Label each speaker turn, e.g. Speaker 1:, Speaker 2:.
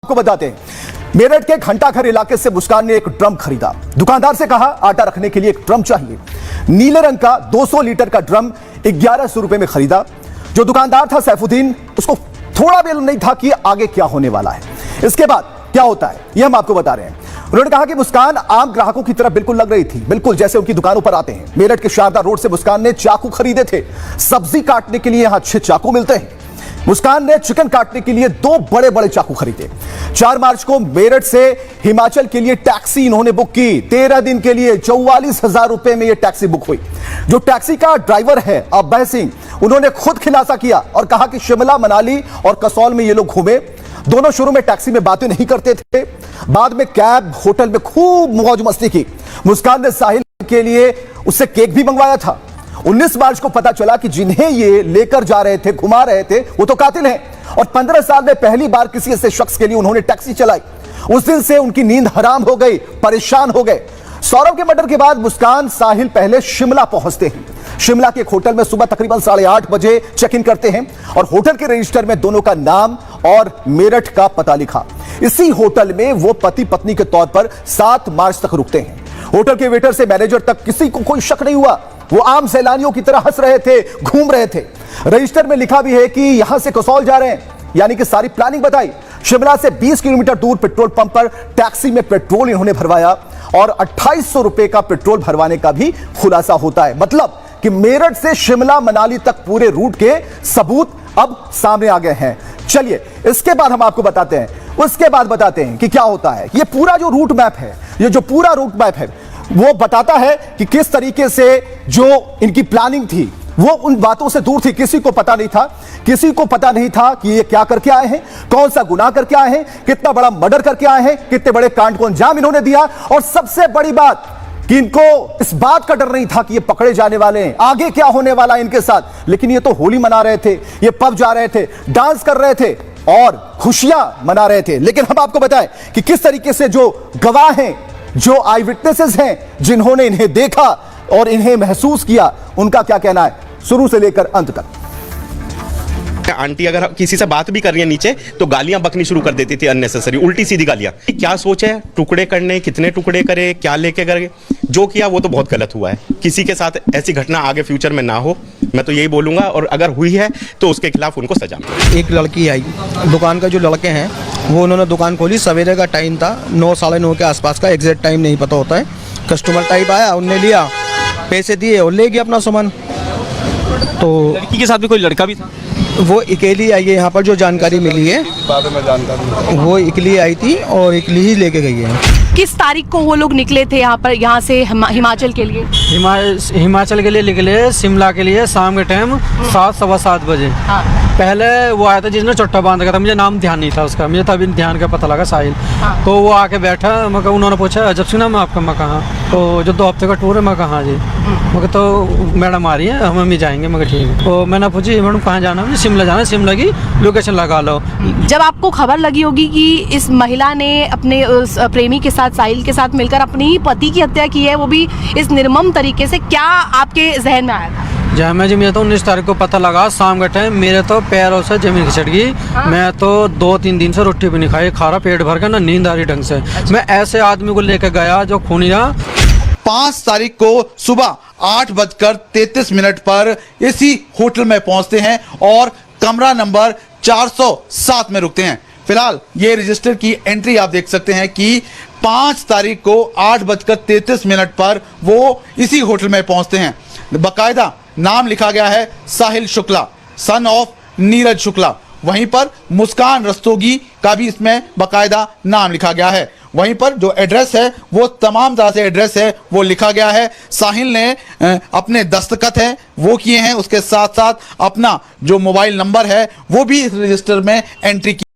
Speaker 1: आपको बताते हैं, मेरठ के घंटाघर इलाके से मुस्कान ने एक ड्रम खरीदा। दुकानदार से कहा आटा रखने के लिए एक ड्रम चाहिए। नीले रंग का 200 लीटर का ड्रम 1100 रुपए में खरीदा। जो दुकानदार था सैफुद्दीन, उसको थोड़ा भी नहीं था कि आगे क्या होने वाला है, इसके बाद क्या होता है, यह हम आपको बता रहे हैं। उन्होंने कहा कि मुस्कान आम ग्राहकों की तरह बिल्कुल लग रही थी, बिल्कुल जैसे उनकी दुकानों पर आते हैं। मेरठ के शारदा रोड से मुस्कान ने चाकू खरीदे थे। सब्जी काटने के लिए यहां 6 चाकू मिलते हैं। मुस्कान ने चिकन काटने के लिए 2 बड़े बड़े चाकू खरीदे। 4 मार्च को मेरठ से हिमाचल के लिए टैक्सी इन्होंने बुक की। 13 दिन के लिए 44,000 रुपए में यह टैक्सी बुक हुई। जो टैक्सी का ड्राइवर है अब्बह सिंह, उन्होंने खुद खुलासा किया और कहा कि शिमला, मनाली और कसौल में ये लोग घूमे। दोनों शुरू में टैक्सी में बातें नहीं करते थे, बाद में कैब, होटल में खूब मौज मस्ती की। मुस्कान ने साहिल के लिए उससे केक भी मंगवाया था। 19 मार्च को पता चला कि जिन्हें ये लेकर जा रहे थे, घुमा रहे थे, वो तो कातिल हैं और 15 साल में पहली बार किसी ऐसे शख्स के लिए उन्होंने टैक्सी चलाई। उस दिन से उनकी नींद हराम हो गई, परेशान हो गए। सौरभ के मर्डर के बाद मुस्कान, साहिल पहले शिमला पहुंचते हैं। शिमला के एक होटल में सुबह तकरीबन 8:30 बजे चेक इन करते हैं और होटल के रजिस्टर में दोनों का नाम और मेरठ का पता लिखा। इसी होटल में वो पति पत्नी के तौर पर 7 मार्च तक रुकते हैं। होटल के वेटर से मैनेजर तक किसी को कोई शक नहीं हुआ। वो आम सैलानियों की तरह हंस रहे थे, घूम रहे थे। रजिस्टर में लिखा भी है कि यहां से कसौल जा रहे हैं, यानी कि सारी प्लानिंग बताई। शिमला से 20 किलोमीटर दूर पेट्रोल पंप पर टैक्सी में पेट्रोल इन्होंने भरवाया और 2800 रुपए का पेट्रोल भरवाने का भी खुलासा होता है। मतलब कि मेरठ से शिमला, मनाली तक पूरे रूट के सबूत अब सामने आ गए हैं। चलिए इसके बाद हम आपको बताते हैं, उसके बाद बताते हैं कि क्या होता है। ये पूरा जो रूट मैप है, ये जो पूरा रूट मैप है, वो बताता है कि किस तरीके से जो इनकी प्लानिंग थी वो उन बातों से दूर थी। किसी को पता नहीं था, किसी को पता नहीं था कि ये क्या करके आए हैं, कौन सा गुनाह करके आए हैं, कितना बड़ा मर्डर करके आए हैं, कितने बड़े कांड को अंजाम इन्होंने दिया। और सबसे बड़ी बात कि इनको इस बात का डर नहीं था कि ये पकड़े जाने वाले हैं, आगे क्या होने वाला है इनके साथ। लेकिन ये तो होली मना रहे थे, ये पब जा रहे थे, डांस कर रहे थे और खुशियां मना रहे थे। लेकिन हम आपको बताएं कि किस तरीके से जो गवाह हैं, जो आई विटनेसेस हैं, जिन्होंने इन्हें देखा और इन्हें महसूस किया, उनका क्या कहना है शुरू से लेकर अंत तक।
Speaker 2: आंटी अगर किसी से बात भी कर रही है नीचे तो गालियां बकनी शुरू कर देती थी, अननेसेसरी उल्टी सीधी गालियां। क्या सोच है, टुकड़े करने, कितने टुकड़े करे, क्या लेके करे, जो किया वो तो बहुत गलत हुआ है। किसी के साथ ऐसी घटना आगे फ्यूचर में ना हो, मैं तो यही बोलूंगा। और अगर हुई है तो उसके खिलाफ उनको सजा मिले।
Speaker 3: एक लड़की आई, दुकान का जो लड़के हैं वो उन्होंने दुकान खोली। सवेरे का टाइम था, 9 साढ़े 9 के आसपास का, एग्जैक्ट टाइम नहीं पता होता है। कस्टमर टाइप आया, उनने लिया, पैसे दिए और ले गया अपना सामान। तो
Speaker 4: लड़की के साथ भी कोई लड़का भी था?
Speaker 3: वो अकेली आई है, यहाँ पर जो जानकारी मिली है वो अकेली आई थी और अकेली ही लेके गई है।
Speaker 5: किस तारीख को वो लोग निकले थे यहाँ पर, यहाँ से हिमाचल के लिए?
Speaker 6: हिमाचल के लिए निकले, शिमला के लिए शाम के टाइम 7 सवा 7 बजे।
Speaker 5: हाँ।
Speaker 6: पहले वो आया था जिसने चुट्टा बांध रखा था, मुझे नाम ध्यान नहीं था उसका, मुझे तभी ध्यान का पता लगा साहिल।
Speaker 5: हाँ।
Speaker 6: तो वो आके बैठा, मगर उन्होंने पूछा जब सुना मैं आपका, मैं कहाँ, तो जो 2 हफ्ते का टूर है, मैं कहाँ जी, मगर तो मैडम आ रही है, हम भी जाएंगे, मगर ठीक है। तो मैंने पूछी मैडम कहाँ जाना है, शिमला जाना है, शिमला की लोकेशन लगा लो।
Speaker 5: जब आपको खबर लगी होगी कि इस महिला ने अपने उस प्रेमी के साथ, साहिल के साथ मिलकर अपने ही पति की हत्या की है, वो भी इस निर्मम तरीके से, क्या आपके जहन में आया था?
Speaker 6: जहाँ मैं जी, मुझे तो 19 तारीख को पता लगा शाम का टाइम, मेरे तो पैरों से जमीन खिसक गई। हाँ। मैं तो 2-3 दिन से रोटी भी नहीं खाई, खारा पेट भर के, ना नींद आ रही ढंग से। अच्छा। मैं ऐसे आदमी को लेकर गया जो खूनिया।
Speaker 7: 5 तारीख को सुबह 8:33 पर इसी होटल में पहुंचते हैं और कमरा नंबर 407 में रुकते हैं। फिलहाल ये रजिस्टर की एंट्री आप देख सकते हैं कि 5 तारीख को 8:33 पर वो इसी होटल में पहुंचते हैं। बाकायदा नाम लिखा गया है साहिल शुक्ला, सन ऑफ नीरज शुक्ला। वहीं पर मुस्कान रस्तोगी का भी इसमें बाकायदा नाम लिखा गया है। वहीं पर जो एड्रेस है वो तमाम तरह से एड्रेस है वो लिखा गया है। साहिल ने अपने दस्तखत हैं वो किए हैं, उसके साथ साथ अपना जो मोबाइल नंबर है वो भी इस रजिस्टर में एंट्री की।